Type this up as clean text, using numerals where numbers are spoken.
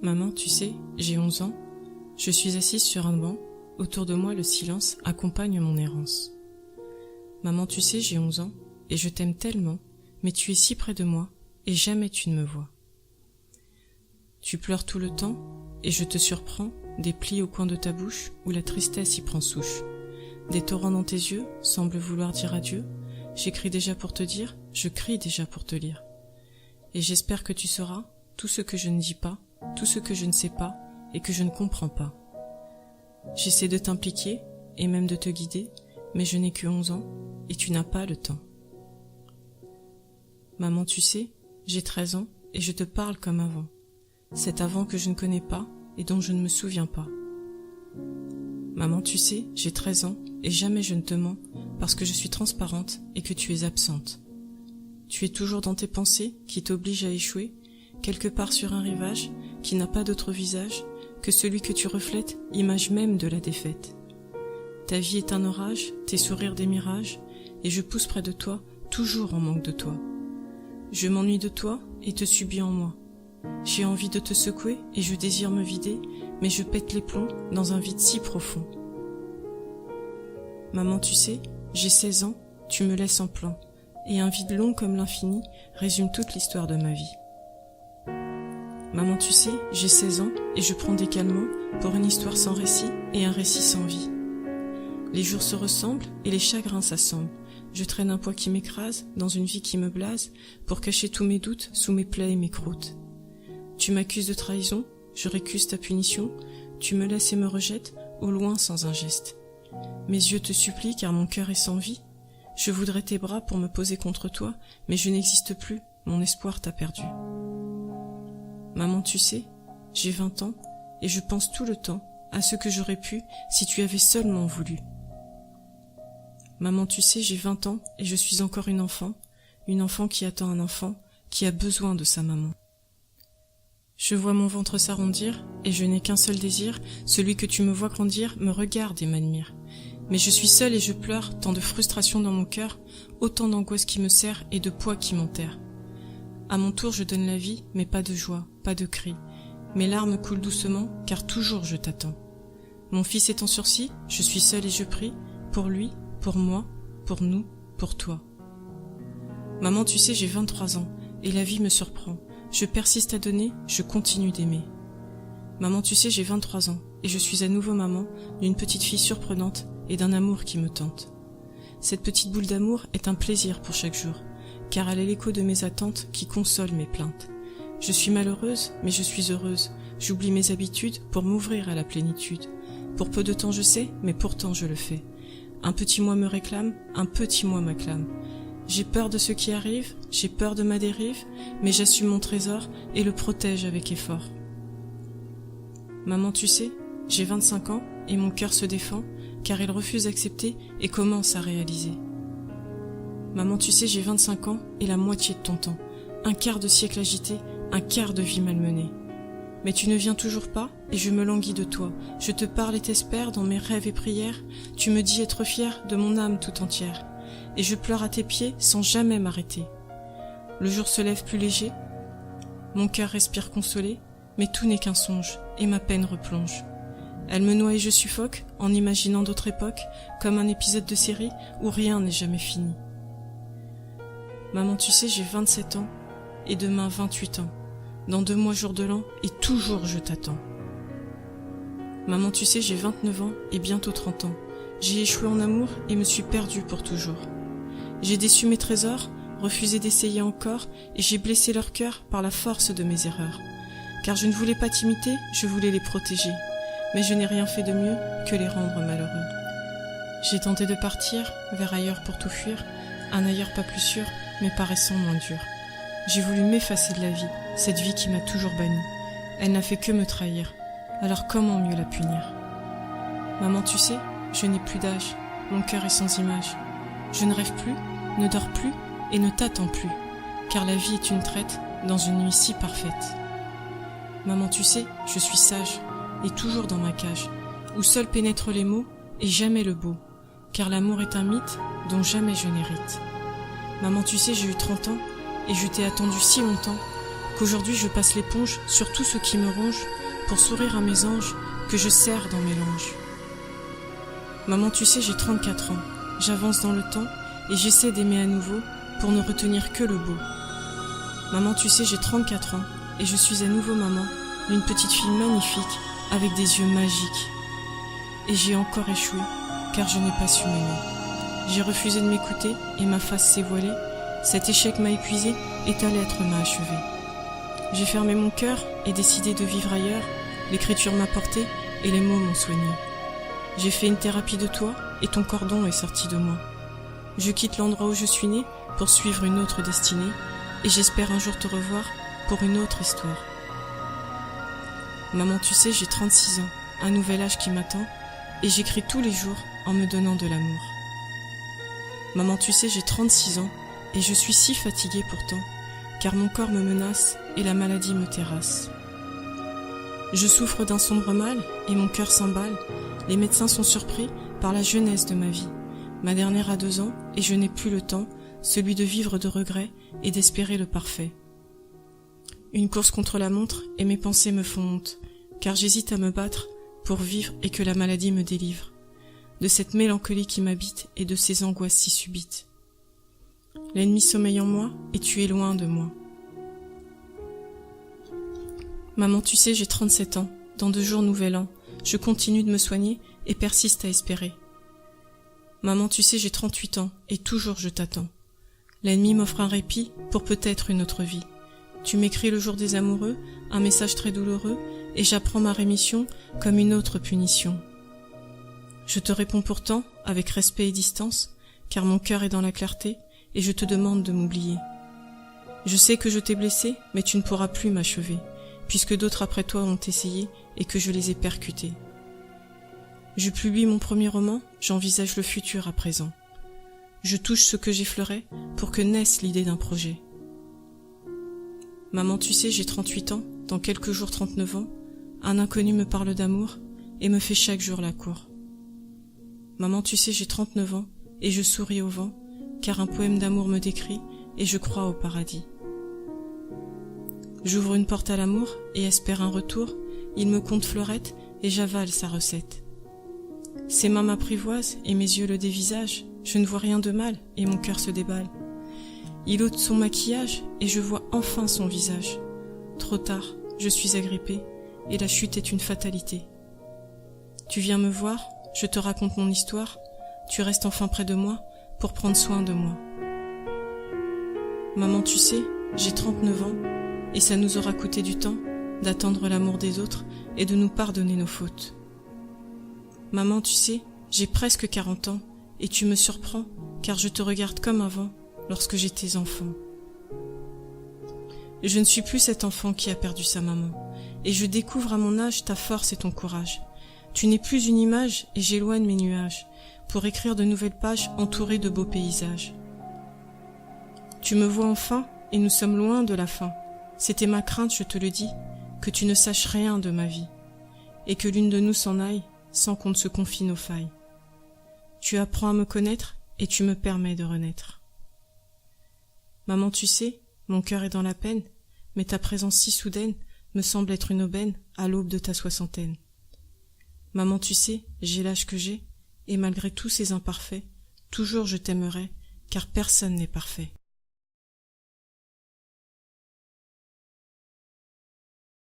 Maman, tu sais, j'ai 11 ans. Je suis assise sur un banc. Autour de moi, le silence accompagne mon errance. Maman, tu sais, j'ai 11 ans, et je t'aime tellement, mais tu es si près de moi, et jamais tu ne me vois. Tu pleures tout le temps, et je te surprends, des plis au coin de ta bouche, où la tristesse y prend souche. Des torrents dans tes yeux semblent vouloir dire adieu. J'écris déjà pour te dire, je crie déjà pour te lire. Et j'espère que tu sauras tout ce que je ne dis pas, tout ce que je ne sais pas, et que je ne comprends pas. J'essaie de t'impliquer, et même de te guider, mais je n'ai que 11 ans, et tu n'as pas le temps. Maman, tu sais, j'ai 13 ans, et je te parle comme avant. Cet avant que je ne connais pas, et dont je ne me souviens pas. Maman, tu sais, j'ai 13 ans, et jamais je ne te mens, parce que je suis transparente, et que tu es absente. Tu es toujours dans tes pensées, qui t'obligent à échouer, quelque part sur un rivage, qui n'a pas d'autre visage, que celui que tu reflètes, image même de la défaite. Ta vie est un orage, tes sourires des mirages, et je pousse près de toi, toujours en manque de toi. Je m'ennuie de toi, et te subis en moi. J'ai envie de te secouer, et je désire me vider, mais je pète les plombs dans un vide si profond. Maman, tu sais, j'ai 16 ans, tu me laisses en plan, et un vide long comme l'infini résume toute l'histoire de ma vie. Maman, tu sais, j'ai 16 ans, et je prends des calmants pour une histoire sans récit et un récit sans vie. Les jours se ressemblent et les chagrins s'assemblent. Je traîne un poids qui m'écrase dans une vie qui me blase pour cacher tous mes doutes sous mes plaies et mes croûtes. Tu m'accuses de trahison, je récuse ta punition, tu me laisses et me rejettes au loin sans un geste. Mes yeux te supplient car mon cœur est sans vie. Je voudrais tes bras pour me poser contre toi, mais je n'existe plus, mon espoir t'a perdu. Maman, tu sais, j'ai 20 ans, et je pense tout le temps à ce que j'aurais pu si tu avais seulement voulu. Maman, tu sais, j'ai 20 ans, et je suis encore une enfant qui attend un enfant, qui a besoin de sa maman. Je vois mon ventre s'arrondir, et je n'ai qu'un seul désir, celui que tu me vois grandir me regarde et m'admire. Mais je suis seule et je pleure, tant de frustration dans mon cœur, autant d'angoisse qui me serre et de poids qui m'enterre. À mon tour je donne la vie, mais pas de joie, pas de cris. Mes larmes coulent doucement, car toujours je t'attends. Mon fils est en sursis, je suis seule et je prie, pour lui, pour moi, pour nous, pour toi. Maman, tu sais, j'ai 23 ans, et la vie me surprend. Je persiste à donner, je continue d'aimer. Maman, tu sais, j'ai 23 ans, et je suis à nouveau maman d'une petite fille surprenante et d'un amour qui me tente. Cette petite boule d'amour est un plaisir pour chaque jour, car elle est l'écho de mes attentes qui console mes plaintes. Je suis malheureuse, mais je suis heureuse. J'oublie mes habitudes pour m'ouvrir à la plénitude. Pour peu de temps je sais, mais pourtant je le fais. Un petit moi me réclame, un petit moi m'acclame. J'ai peur de ce qui arrive, j'ai peur de ma dérive, mais j'assume mon trésor et le protège avec effort. Maman, tu sais, j'ai 25 ans et mon cœur se défend, car il refuse d'accepter et commence à réaliser. Maman, tu sais, j'ai 25 ans et la moitié de ton temps, un quart de siècle agité, un quart de vie malmenée. Mais tu ne viens toujours pas et je me languis de toi, je te parle et t'espère dans mes rêves et prières, tu me dis être fière de mon âme tout entière, et je pleure à tes pieds sans jamais m'arrêter. Le jour se lève plus léger, mon cœur respire consolé, mais tout n'est qu'un songe, et ma peine replonge. Elle me noie et je suffoque, en imaginant d'autres époques, comme un épisode de série où rien n'est jamais fini. Maman, tu sais, j'ai 27 ans, et demain 28 ans. Dans 2 mois jour de l'an, et toujours je t'attends. Maman, tu sais, j'ai 29 ans, et bientôt 30 ans. J'ai échoué en amour, et me suis perdue pour toujours. J'ai déçu mes trésors, refusé d'essayer encore, et j'ai blessé leur cœur par la force de mes erreurs. Car je ne voulais pas t'imiter, je voulais les protéger. Mais je n'ai rien fait de mieux que les rendre malheureux. J'ai tenté de partir, vers ailleurs pour tout fuir, un ailleurs pas plus sûr, mais paraissant moins dur. J'ai voulu m'effacer de la vie, cette vie qui m'a toujours bannie. Elle n'a fait que me trahir, alors comment mieux la punir? Maman, tu sais, je n'ai plus d'âge, mon cœur est sans image. Je ne rêve plus, ne dors plus et ne t'attends plus, car la vie est une traite dans une nuit si parfaite. Maman, tu sais, je suis sage, et toujours dans ma cage, où seuls pénètrent les mots et jamais le beau, car l'amour est un mythe dont jamais je n'hérite. Maman, tu sais, j'ai eu 30 ans, et je t'ai attendu si longtemps, qu'aujourd'hui je passe l'éponge sur tout ce qui me ronge, pour sourire à mes anges que je serre dans mes langes. Maman, tu sais, j'ai 34 ans, j'avance dans le temps et j'essaie d'aimer à nouveau pour ne retenir que le beau. Maman, tu sais, j'ai 34 ans et je suis à nouveau maman d'une petite fille magnifique avec des yeux magiques. Et j'ai encore échoué car je n'ai pas su m'aimer. J'ai refusé de m'écouter et ma face s'est voilée. Cet échec m'a épuisé et ta lettre m'a achevé. J'ai fermé mon cœur et décidé de vivre ailleurs. L'écriture m'a porté et les mots m'ont soigné. J'ai fait une thérapie de toi et ton cordon est sorti de moi. Je quitte l'endroit où je suis née pour suivre une autre destinée et j'espère un jour te revoir pour une autre histoire. Maman, tu sais, j'ai 36 ans, un nouvel âge qui m'attend et j'écris tous les jours en me donnant de l'amour. Maman, tu sais, j'ai 36 ans et je suis si fatiguée pourtant, car mon corps me menace et la maladie me terrasse. Je souffre d'un sombre mal et mon cœur s'emballe. Les médecins sont surpris par la jeunesse de ma vie. Ma dernière a 2 ans et je n'ai plus le temps, celui de vivre de regrets et d'espérer le parfait. Une course contre la montre et mes pensées me font honte, car j'hésite à me battre pour vivre et que la maladie me délivre de cette mélancolie qui m'habite et de ces angoisses si subites. L'ennemi sommeille en moi et tu es loin de moi. Maman, tu sais, j'ai 37 ans, dans 2 jours nouvel an, je continue de me soigner et persiste à espérer. Maman, tu sais, j'ai 38 ans et toujours je t'attends. L'ennemi m'offre un répit pour peut-être une autre vie. Tu m'écris le jour des amoureux, un message très douloureux, et j'apprends ma rémission comme une autre punition. Je te réponds pourtant avec respect et distance, car mon cœur est dans la clarté, et je te demande de m'oublier. Je sais que je t'ai blessé, mais tu ne pourras plus m'achever, puisque d'autres après toi ont essayé et que je les ai percutés. Je publie mon premier roman, j'envisage le futur à présent. Je touche ce que j'effleurais pour que naisse l'idée d'un projet. Maman, tu sais, j'ai 38 ans, dans quelques jours 39 ans, un inconnu me parle d'amour et me fait chaque jour la cour. Maman, tu sais, j'ai 39 ans et je souris au vent, car un poème d'amour me décrit et je crois au paradis. J'ouvre une porte à l'amour et espère un retour, il me conte fleurette et j'avale sa recette. Ses mains m'apprivoisent et mes yeux le dévisagent, je ne vois rien de mal et mon cœur se déballe. Il ôte son maquillage et je vois enfin son visage. Trop tard, je suis agrippée et la chute est une fatalité. Tu viens me voir, je te raconte mon histoire, tu restes enfin près de moi pour prendre soin de moi. Maman, tu sais, j'ai 39 ans et ça nous aura coûté du temps d'attendre l'amour des autres et de nous pardonner nos fautes. Maman, tu sais, j'ai presque 40 ans et tu me surprends car je te regarde comme avant lorsque j'étais enfant. Je ne suis plus cet enfant qui a perdu sa maman et je découvre à mon âge ta force et ton courage. Tu n'es plus une image et j'éloigne mes nuages pour écrire de nouvelles pages entourées de beaux paysages. Tu me vois enfin et nous sommes loin de la fin. C'était ma crainte, je te le dis, que tu ne saches rien de ma vie et que l'une de nous s'en aille sans qu'on ne se confie nos failles. Tu apprends à me connaître et tu me permets de renaître. Maman, tu sais, mon cœur est dans la peine, mais ta présence si soudaine me semble être une aubaine à l'aube de ta soixantaine. Maman, tu sais, j'ai l'âge que j'ai, et malgré tous ces imparfaits, toujours je t'aimerai, car personne n'est parfait.